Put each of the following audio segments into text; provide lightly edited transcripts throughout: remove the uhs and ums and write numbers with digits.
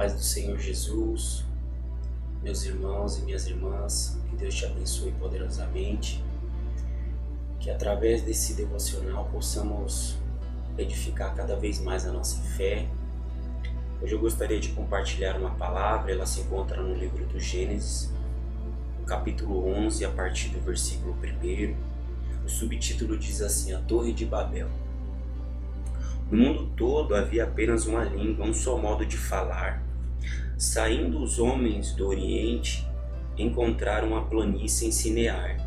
paz do Senhor Jesus, meus irmãos e minhas irmãs, que Deus te abençoe poderosamente, que através desse devocional possamos edificar cada vez mais a nossa fé. Hoje eu gostaria de compartilhar uma palavra, ela se encontra no livro do Gênesis, no capítulo 11, a partir do versículo 1. O subtítulo diz assim: A Torre de Babel. No mundo todo havia apenas uma língua, um só modo de falar. Saindo os homens do Oriente, encontraram uma planície em Sinear,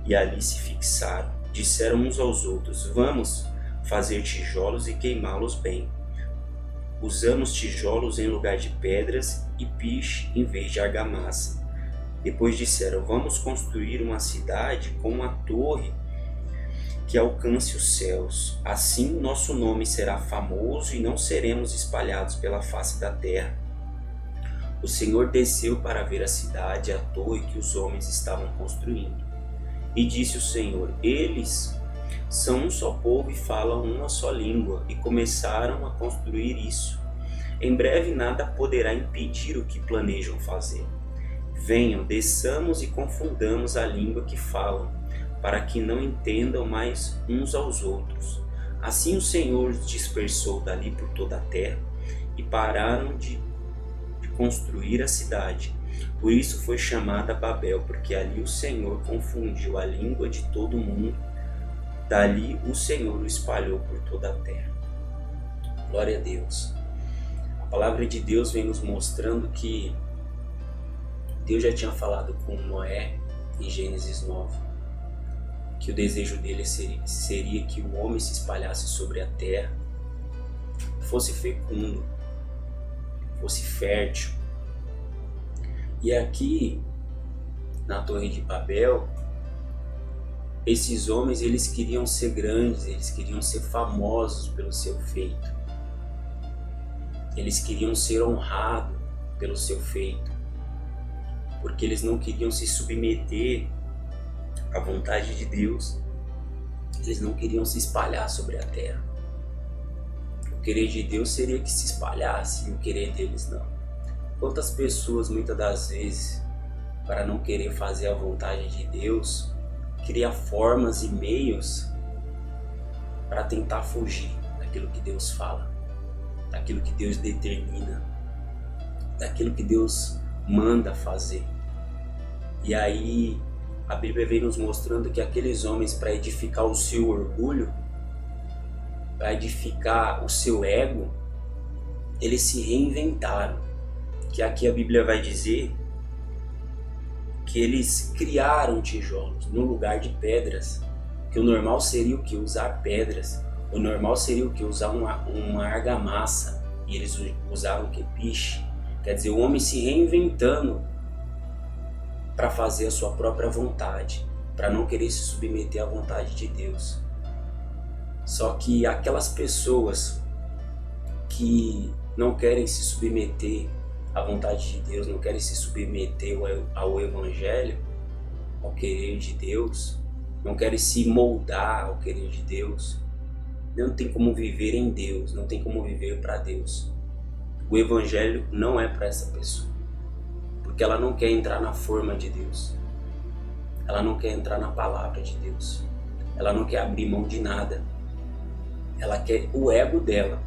e ali se fixaram. Disseram uns aos outros: Vamos fazer tijolos e queimá-los bem. Usamos tijolos em lugar de pedras e piche em vez de argamassa. Depois disseram: Vamos construir uma cidade com uma torre que alcance os céus. Assim nosso nome será famoso e não seremos espalhados pela face da terra. O Senhor desceu para ver a cidade, a torre que os homens estavam construindo. E disse o Senhor: Eles são um só povo e falam uma só língua, e começaram a construir isso. Em breve nada poderá impedir o que planejam fazer. Venham, desçamos e confundamos a língua que falam, para que não entendam mais uns aos outros. Assim o Senhor os dispersou dali por toda a terra, e pararam de construir a cidade. Por isso foi chamada Babel, porque ali o Senhor confundiu a língua de todo mundo. Dali o Senhor o espalhou por toda a terra. Glória a Deus. A palavra de Deus vem nos mostrando que Deus já tinha falado com Noé em Gênesis 9, que o desejo dele seria que o homem se espalhasse sobre a terra, fosse fecundo, fosse fértil. E aqui na Torre de Babel, esses homens eles queriam ser grandes, eles queriam ser famosos pelo seu feito, eles queriam ser honrados pelo seu feito, porque eles não queriam se submeter à vontade de Deus, eles não queriam se espalhar sobre a terra. O querer de Deus seria que se espalhasse, e o querer deles não. Quantas pessoas muitas das vezes, para não querer fazer a vontade de Deus, cria formas e meios para tentar fugir daquilo que Deus fala, daquilo que Deus determina, daquilo que Deus manda fazer. E aí a Bíblia vem nos mostrando que aqueles homens, para edificar o seu orgulho, para edificar o seu ego, eles se reinventaram. Que aqui a Bíblia vai dizer que eles criaram tijolos no lugar de pedras, que o normal seria o que? Usar pedras, o normal seria o que? Usar uma argamassa, e eles usaram o que? Piche. Quer dizer, o homem se reinventando para fazer a sua própria vontade, para não querer se submeter à vontade de Deus. Só que aquelas pessoas que não querem se submeter à vontade de Deus, não querem se submeter ao Evangelho, ao querer de Deus, não querem se moldar ao querer de Deus, não tem como viver em Deus, não tem como viver para Deus. O Evangelho não é para essa pessoa, porque ela não quer entrar na forma de Deus, ela não quer entrar na palavra de Deus, ela não quer abrir mão de nada, ela quer o ego dela,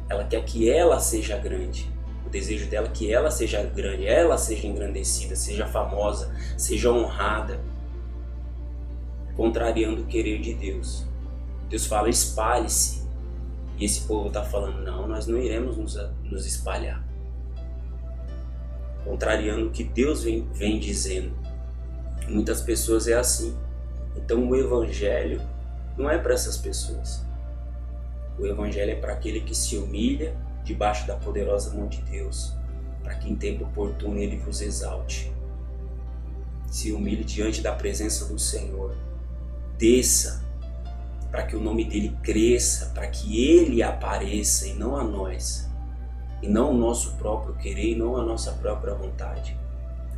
ela quer que ela seja grande, o desejo dela é que ela seja grande, ela seja engrandecida, seja famosa, seja honrada, contrariando o querer de Deus. Deus fala: espalhe-se, e esse povo está falando: não, nós não iremos nos espalhar, contrariando o que Deus vem dizendo. Muitas pessoas é assim. Então o Evangelho não é para essas pessoas. O Evangelho é para aquele que se humilha debaixo da poderosa mão de Deus, para que em tempo oportuno Ele vos exalte. Se humilhe diante da presença do Senhor. Desça, para que o nome dEle cresça, para que Ele apareça e não a nós, e não o nosso próprio querer, e não a nossa própria vontade.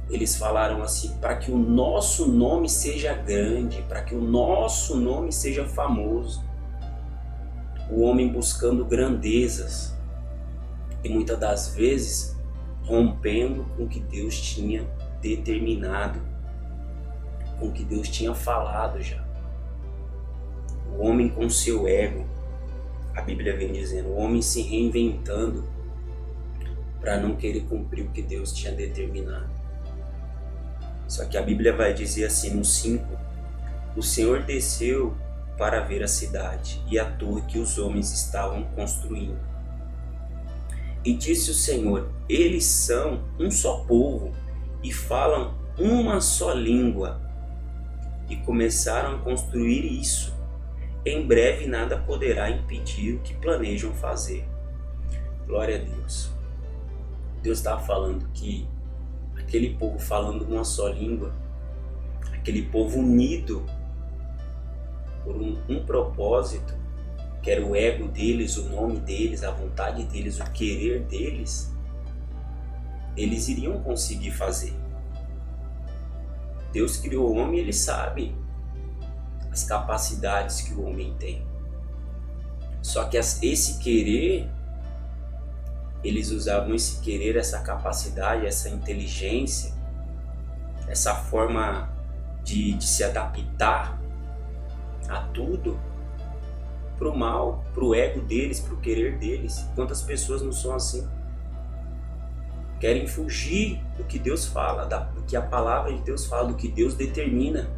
Eles falaram assim: para que o nosso nome seja grande, para que o nosso nome seja famoso. O homem buscando grandezas, e muitas das vezes rompendo com o que Deus tinha determinado, com o que Deus tinha falado já. O homem com seu ego, a Bíblia vem dizendo, o homem se reinventando para não querer cumprir o que Deus tinha determinado. Só que a Bíblia vai dizer assim no 5, o Senhor desceu para ver a cidade e a torre que os homens estavam construindo. E disse o Senhor, eles são um só povo e falam uma só língua. E começaram a construir isso. Em breve nada poderá impedir o que planejam fazer. Glória a Deus. Deus estava falando que aquele povo falando uma só língua, aquele povo unido por um propósito, que era o ego deles, o nome deles, a vontade deles, o querer deles, eles iriam conseguir fazer. Deus criou o homem, ele sabe as capacidades que o homem tem. Só que esse querer, eles usavam esse querer, essa capacidade, essa inteligência, essa forma de se adaptar a tudo pro mal, pro ego deles, pro querer deles. Quantas pessoas não são assim? Querem fugir do que Deus fala, do que a palavra de Deus fala, do que Deus determina.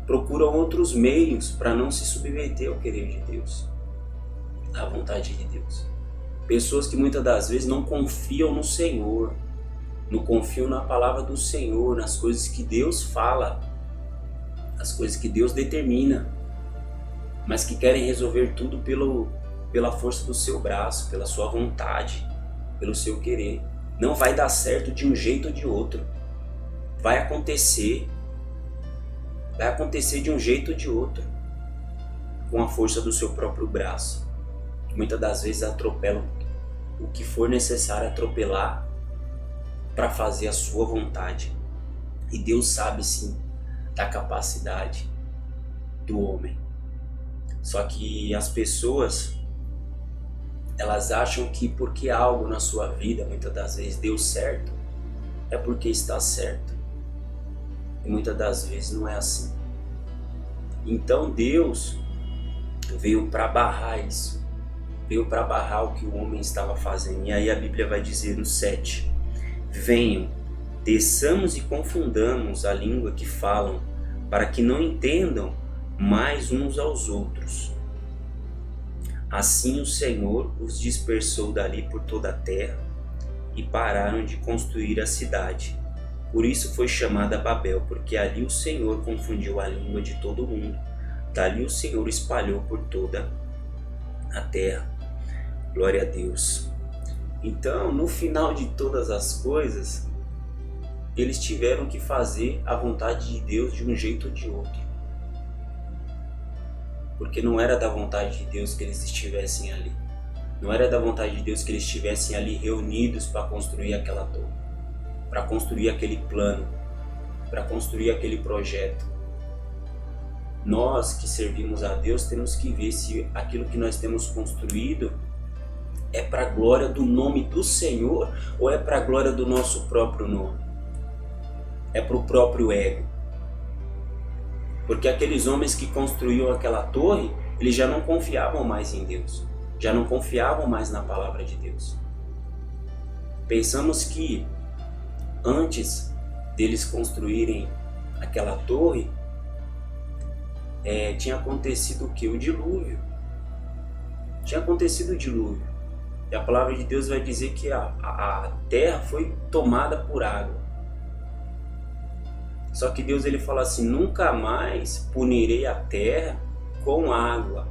Procuram outros meios para não se submeter ao querer de Deus, à vontade de Deus. Pessoas que muitas das vezes não confiam no Senhor, não confiam na palavra do Senhor, nas coisas que Deus fala, as coisas que Deus determina, mas que querem resolver tudo pela força do seu braço, pela sua vontade, pelo seu querer. Não vai dar certo de um jeito ou de outro. Vai acontecer de um jeito ou de outro, com a força do seu próprio braço. Muitas das vezes atropelam o que for necessário atropelar para fazer a sua vontade. E Deus sabe sim da capacidade do homem. Só que as pessoas, elas acham que porque algo na sua vida muitas das vezes deu certo, é porque está certo. E muitas das vezes não é assim. Então Deus veio para barrar isso. Veio para barrar o que o homem estava fazendo. E aí a Bíblia vai dizer no 7. Venham, desçamos e confundamos a língua que falam, para que não entendam mais uns aos outros. Assim o Senhor os dispersou dali por toda a terra e pararam de construir a cidade. Por isso foi chamada Babel, porque ali o Senhor confundiu a língua de todo mundo. Dali o Senhor espalhou por toda a terra. Glória a Deus. Então, no final de todas as coisas, eles tiveram que fazer a vontade de Deus de um jeito ou de outro. Porque não era da vontade de Deus que eles estivessem ali. Não era da vontade de Deus que eles estivessem ali reunidos para construir aquela torre, para construir aquele plano, para construir aquele projeto. Nós que servimos a Deus temos que ver se aquilo que nós temos construído é para a glória do nome do Senhor ou é para a glória do nosso próprio nome. É para o próprio ego. Porque aqueles homens que construíam aquela torre, eles já não confiavam mais em Deus, já não confiavam mais na palavra de Deus. Pensamos que antes deles construírem aquela torre, tinha acontecido o que? O dilúvio. Tinha acontecido o dilúvio. E a palavra de Deus vai dizer que a terra foi tomada por água. Só que Deus ele fala assim, nunca mais punirei a terra com água.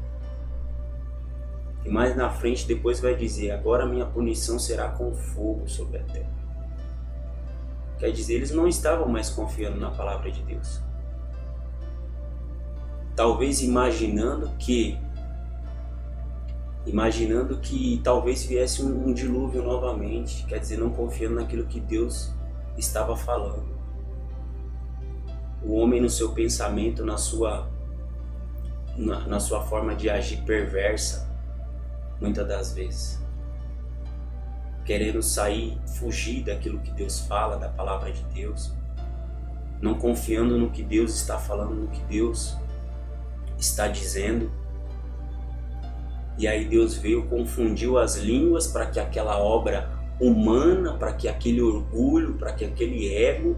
E mais na frente depois vai dizer, agora minha punição será com fogo sobre a terra. Quer dizer, eles não estavam mais confiando na palavra de Deus. Talvez imaginando que talvez viesse um dilúvio novamente, quer dizer, não confiando naquilo que Deus estava falando. O homem no seu pensamento, na sua forma de agir perversa, muitas das vezes. querendo sair, fugir daquilo que Deus fala, da palavra de Deus, não confiando no que Deus está falando, no que Deus está dizendo. E aí Deus veio, confundiu as línguas para que aquela obra humana, para que aquele orgulho, para que aquele ego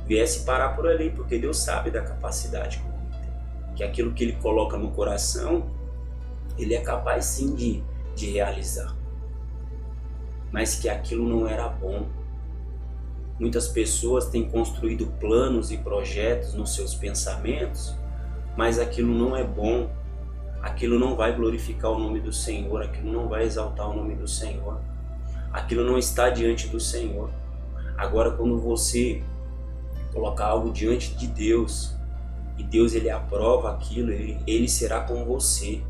viesse parar por ali, porque Deus sabe da capacidade que o homem tem, que aquilo que Ele coloca no coração, Ele é capaz sim de realizar, mas que aquilo não era bom. Muitas pessoas têm construído planos e projetos nos seus pensamentos, mas aquilo não é bom, aquilo não vai glorificar o nome do Senhor, aquilo não vai exaltar o nome do Senhor, aquilo não está diante do Senhor. Agora, quando você colocar algo diante de Deus, e Deus Ele aprova aquilo, Ele será com você.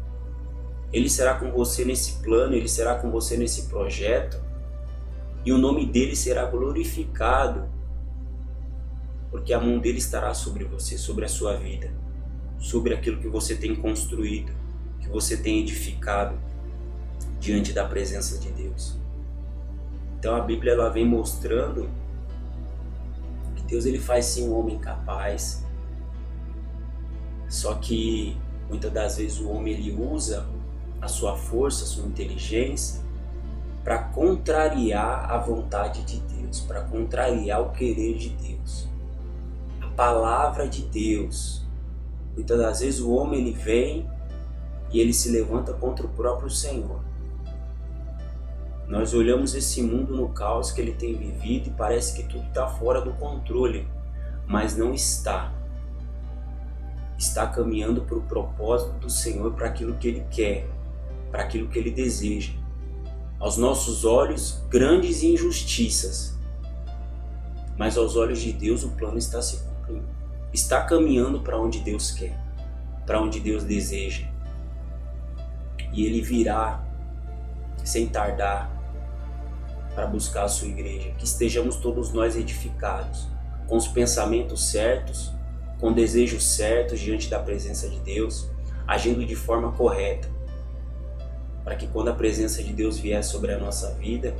Ele será com você nesse plano, Ele será com você nesse projeto, e o nome dele será glorificado, porque a mão dele estará sobre você, sobre a sua vida, sobre aquilo que você tem construído, que você tem edificado diante da presença de Deus. Então a Bíblia ela vem mostrando que Deus ele faz sim um homem capaz, só que muitas das vezes o homem ele usa a sua força, a sua inteligência para contrariar a vontade de Deus, para contrariar o querer de Deus, a palavra de Deus. Muitas das vezes o homem ele vem e ele se levanta contra o próprio Senhor. Nós olhamos esse mundo no caos que ele tem vivido e parece que tudo está fora do controle, mas não está. Está caminhando para o propósito do Senhor, para aquilo que Ele quer, para aquilo que Ele deseja. Aos nossos olhos, grandes injustiças, mas aos olhos de Deus o plano está se cumprindo. Está caminhando para onde Deus quer, para onde Deus deseja. E Ele virá sem tardar para buscar a sua igreja. Que estejamos todos nós edificados, com os pensamentos certos, com desejos certos diante da presença de Deus, agindo de forma correta, para que quando a presença de Deus vier sobre a nossa vida,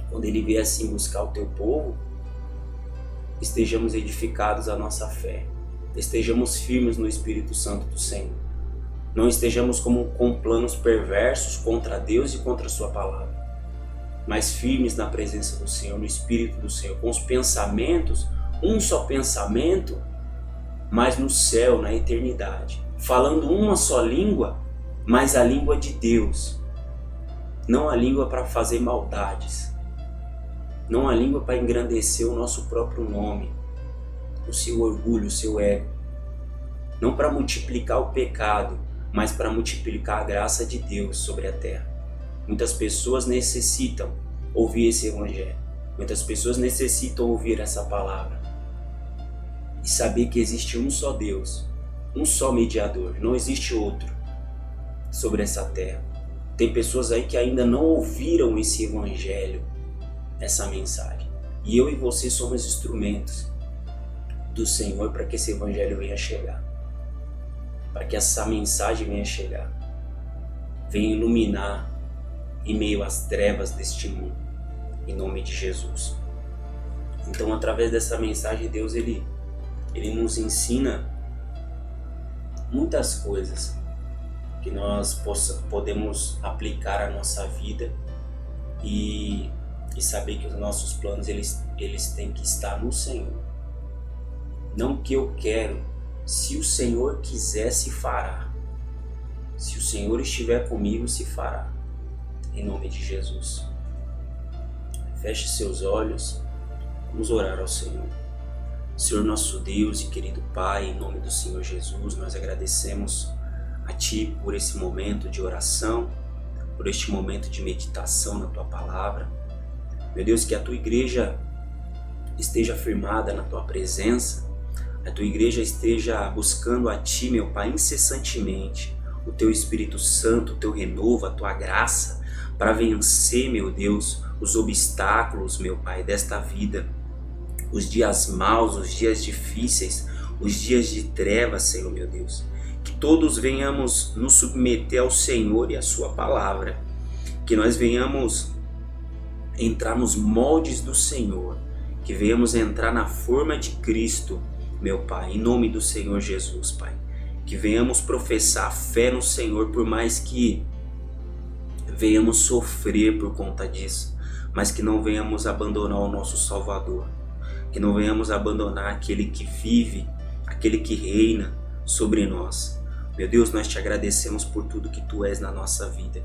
quando Ele vier assim buscar o teu povo, estejamos edificados a nossa fé, estejamos firmes no Espírito Santo do Senhor, não estejamos com planos perversos contra Deus e contra a sua palavra, mas firmes na presença do Senhor, no Espírito do Senhor, com os pensamentos, um só pensamento, mas no céu, na eternidade, falando uma só língua, mas a língua de Deus, não a língua para fazer maldades, não a língua para engrandecer o nosso próprio nome, o seu orgulho, o seu ego, não para multiplicar o pecado, mas para multiplicar a graça de Deus sobre a terra. Muitas pessoas necessitam ouvir esse evangelho, muitas pessoas necessitam ouvir essa palavra e saber que existe um só Deus, um só mediador, não existe outro sobre essa terra. Tem pessoas aí que ainda não ouviram esse evangelho, essa mensagem. E eu e você somos instrumentos do Senhor para que esse evangelho venha chegar, para que essa mensagem venha chegar, venha iluminar em meio às trevas deste mundo, em nome de Jesus. Então, através dessa mensagem, Deus ele nos ensina muitas coisas que nós podemos aplicar à nossa vida e saber que os nossos planos eles têm que estar no Senhor. Não que eu quero, se o Senhor quiser, se fará. Se o Senhor estiver comigo, se fará. Em nome de Jesus. Feche seus olhos, vamos orar ao Senhor. Senhor nosso Deus e querido Pai, em nome do Senhor Jesus, nós agradecemos a Ti por esse momento de oração, por este momento de meditação na Tua Palavra. Meu Deus, que a Tua igreja esteja firmada na Tua presença, a Tua igreja esteja buscando a Ti, meu Pai, incessantemente, o Teu Espírito Santo, o Teu renovo, a Tua graça, para vencer, meu Deus, os obstáculos, meu Pai, desta vida, os dias maus, os dias difíceis, os dias de trevas, Senhor, meu Deus. Que todos venhamos nos submeter ao Senhor e à Sua palavra, que nós venhamos entrar nos moldes do Senhor, que venhamos entrar na forma de Cristo, meu Pai, em nome do Senhor Jesus, Pai. Que venhamos professar fé no Senhor, por mais que venhamos sofrer por conta disso, mas que não venhamos abandonar o nosso Salvador, que não venhamos abandonar aquele que vive, aquele que reina sobre nós. Meu Deus, nós te agradecemos por tudo que tu és na nossa vida.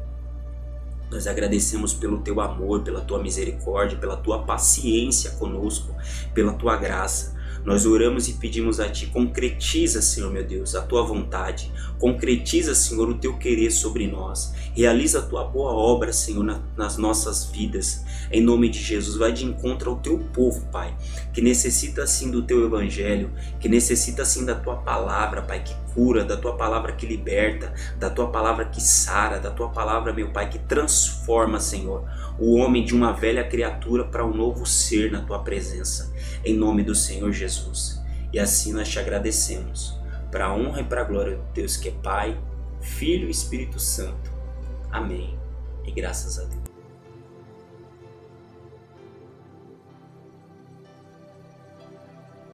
Nós agradecemos pelo teu amor, pela tua misericórdia, pela tua paciência conosco, pela tua graça. Nós oramos e pedimos a ti, concretiza, Senhor meu Deus, a tua vontade. Concretiza, Senhor, o teu querer sobre nós. Realiza a tua boa obra, Senhor, nas nossas vidas. Em nome de Jesus, vai de encontro ao teu povo, Pai, que necessita, sim, do teu evangelho, que necessita, sim, da tua palavra, Pai, que cura, da tua palavra que liberta, da tua palavra que sara, da tua palavra, meu Pai, que transforma, Senhor, o homem de uma velha criatura para um novo ser na tua presença, em nome do Senhor Jesus. E assim nós te agradecemos, para a honra e para a glória de Deus, que é Pai, Filho e Espírito Santo. Amém. E graças a Deus.